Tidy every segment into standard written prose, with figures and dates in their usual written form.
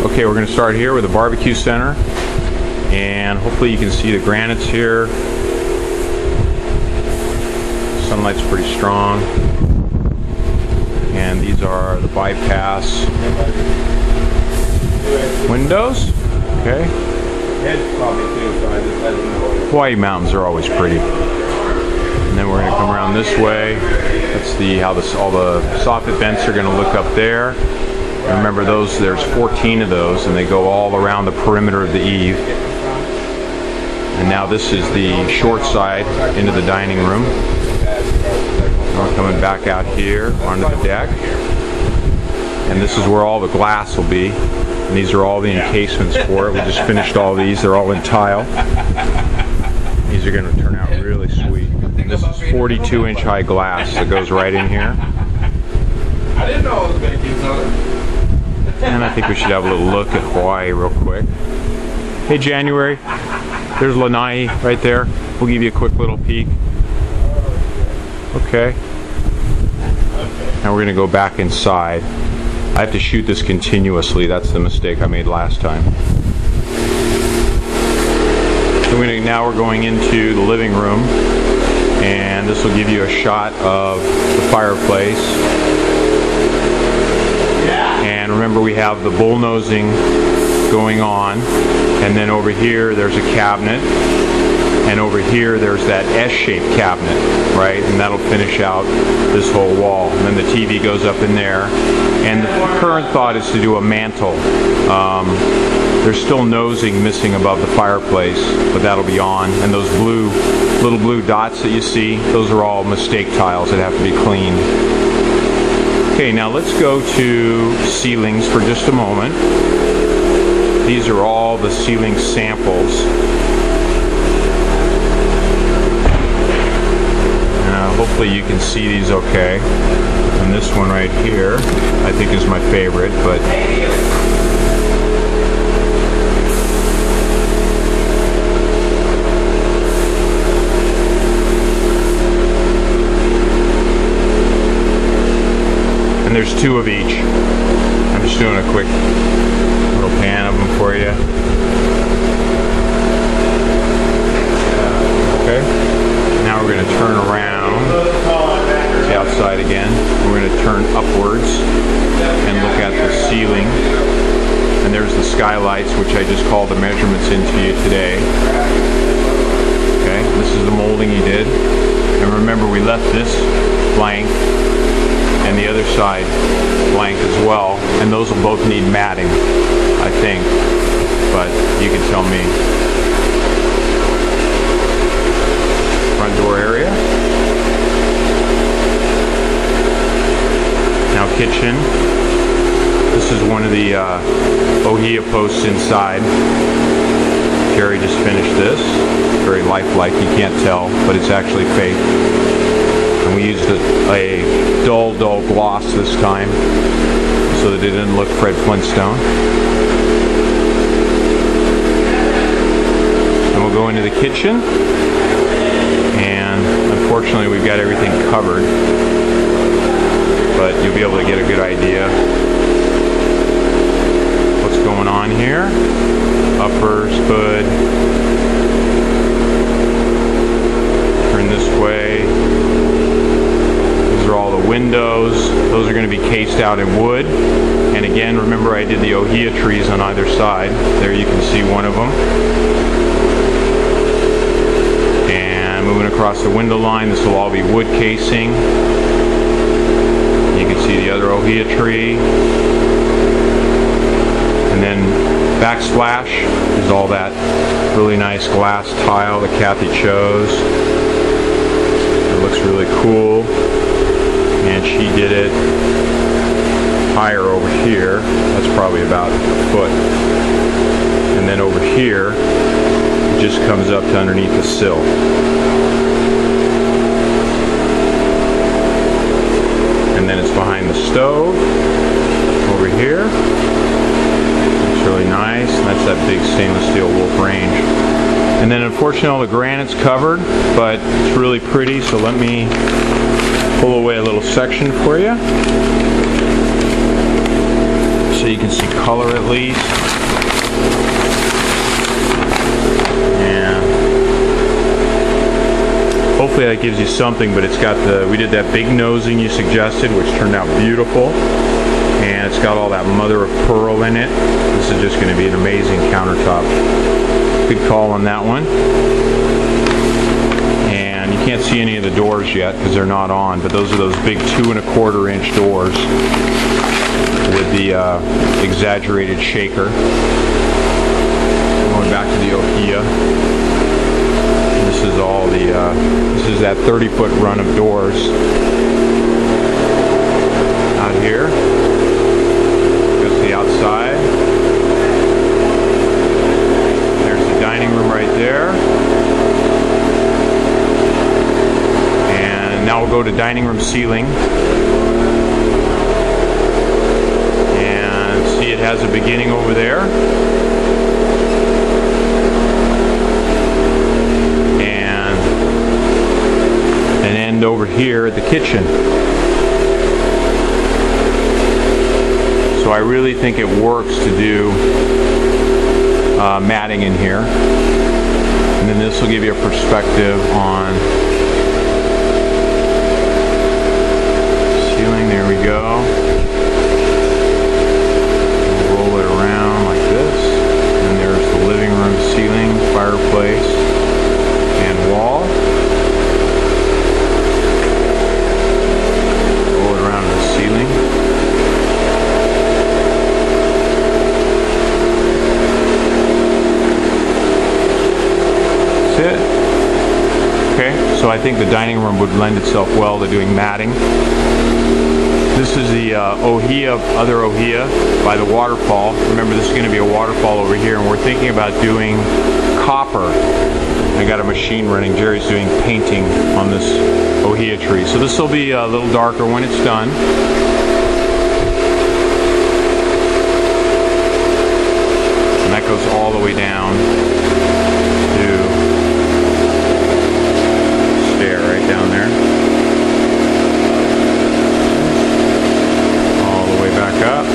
Okay, we're going to start here with the barbecue center, and hopefully you can see the granites here. Sunlight's pretty strong, and these are the bypass windows. Okay. Hawaii mountains are always pretty. And then we're going to come around this way. That's how all the soffit vents are going to look up there. And remember, there's 14 of those, and they go all around the perimeter of the eave. And now this is the short side into the dining room. And we're coming back out here onto the deck. And this is where all the glass will be. And these are all the encasements for it. We just finished all these. They're all in tile. These are going to turn out really sweet. And this is 42-inch high glass that goes right in here. I didn't know it was going to be so. And I think we should have a little look at Hawaii real quick. Hey, January. There's Lanai right there. We'll give you a quick little peek. Okay. Now we're going to go back inside. I have to shoot this continuously. That's the mistake I made last time. So now we're going into the living room, and this will give you a shot of the fireplace. And remember, we have the bullnosing going on, and then over here there's a cabinet, and over here there's that S-shaped cabinet, right? And that'll finish out this whole wall. And then the TV goes up in there. And the current thought is to do a mantle. There's still nosing missing above the fireplace, but that'll be on. And those little blue dots that you see, those are all mistake tiles that have to be cleaned. Okay, now let's go to ceilings for just a moment. These are all the ceiling samples. Hopefully you can see these okay. And this one right here, I think is my favorite, but and there's two of each. I'm just doing a quick little pan of them for you. Okay. Now we're going to turn around to the outside again. We're going to turn upwards and look at the ceiling. And there's the skylights, which I just called the measurements into you today. Okay, this is the molding he did. And remember, we left this blank and the other side blank as well. And those will both need matting, I think. But you can tell me. Front door area. Now kitchen. This is one of the ohia posts inside. Jerry just finished this. Very lifelike, you can't tell, but it's actually fake. And we used a dull gloss this time so that it didn't look Fred Flintstone. And we'll go into the kitchen. Unfortunately, we've got everything covered, but you'll be able to get a good idea what's going on here. Uppers, hood. Turn this way. These are all the windows. Those are going to be cased out in wood. And again, remember I did the ohia trees on either side. There you can see one of them. Moving across the window line, this will all be wood casing. You can see the other ohia tree. And then backsplash is all that really nice glass tile that Kathy chose. It looks really cool. And she did it higher over here. That's probably about a foot. And then over here, it just comes up to underneath the sill. And then it's behind the stove over here. It's really nice, and that's that big stainless steel Wolf range. And then unfortunately all the granite's covered, but it's really pretty, so let me pull away a little section for you. so you can see color at least. And hopefully that gives you something, but it's got we did that big nosing you suggested, which turned out beautiful. And it's got all that mother of pearl in it. This is just going to be an amazing countertop. Good call on that one. And you can't see any of the doors yet because they're not on, but those are those big 2¼ inch doors with the exaggerated shaker. Going back to the Ohia. This is all the, this is that 30-foot run of doors out here. Goes to the outside. There's the dining room right there. And now we'll go to dining room ceiling. And see, it has a beginning over there. Over here at the kitchen. So I really think it works to do matting in here, and then this will give you a perspective on ceiling. There we go. We'll roll it around like this, and there's the living room ceiling, fireplace, and wall. Okay, so I think the dining room would lend itself well to doing matting. This is the Ohia, other Ohia by the waterfall. Remember, this is going to be a waterfall over here, and we're thinking about doing copper. I got a machine running. Jerry's doing painting on this Ohia tree. So this will be a little darker when it's done. And that goes all the way down to right down there, all the way back up,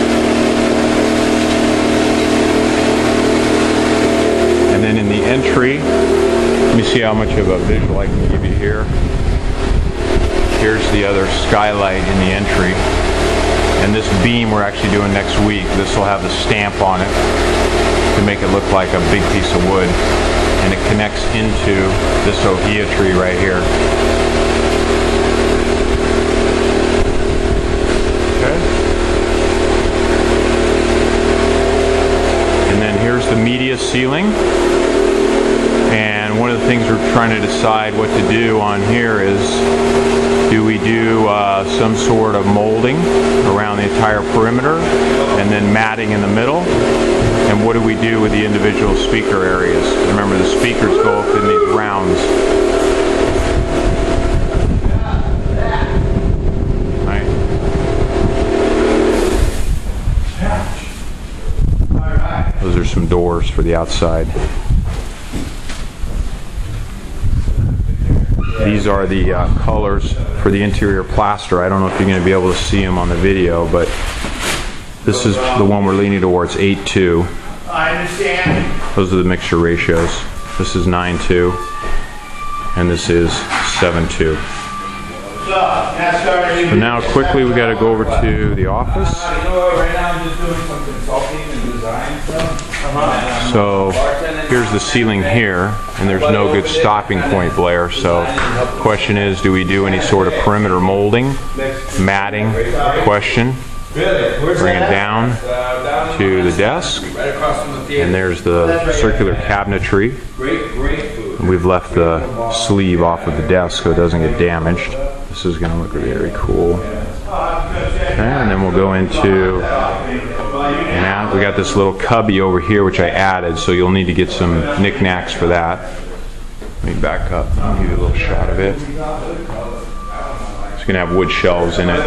and then in the entry, let me see how much of a visual I can give you here. Here's the other skylight in the entry, and this beam we're actually doing next week. This will have the stamp on it to make it look like a big piece of wood. And it connects into this Ohia tree right here. Okay. And then here's the media ceiling. And one of the things we're trying to decide what to do on here is, do we do some sort of molding around the entire perimeter and then matting in the middle? And what do we do with the individual speaker areas? Remember, the speakers go up in these rounds. Right. Those are some doors for the outside. These are the colors for the interior plaster. I don't know if you're going to be able to see them on the video, but this is the one we're leaning towards, 8:2. I understand. Those are the mixture ratios. This is 9:2, and this is 7:2. So now quickly we got to go over to the office. Right now I'm just doing some consulting and design stuff. So here's the ceiling here, and there's no good stopping point, Blair. So the question is, do we do any sort of perimeter molding, matting? Question. Bring it down to the desk, and there's the circular cabinetry. And we've left the sleeve off of the desk so it doesn't get damaged. This is going to look very cool. Okay, and then we'll go into, now we got this little cubby over here which I added, so you'll need to get some knickknacks for that. Let me back up and give you a little shot of it. It's going to have wood shelves in it.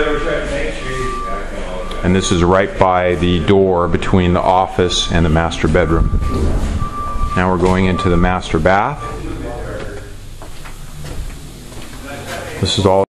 And this is right by the door between the office and the master bedroom. Now we're going into the master bath. This is all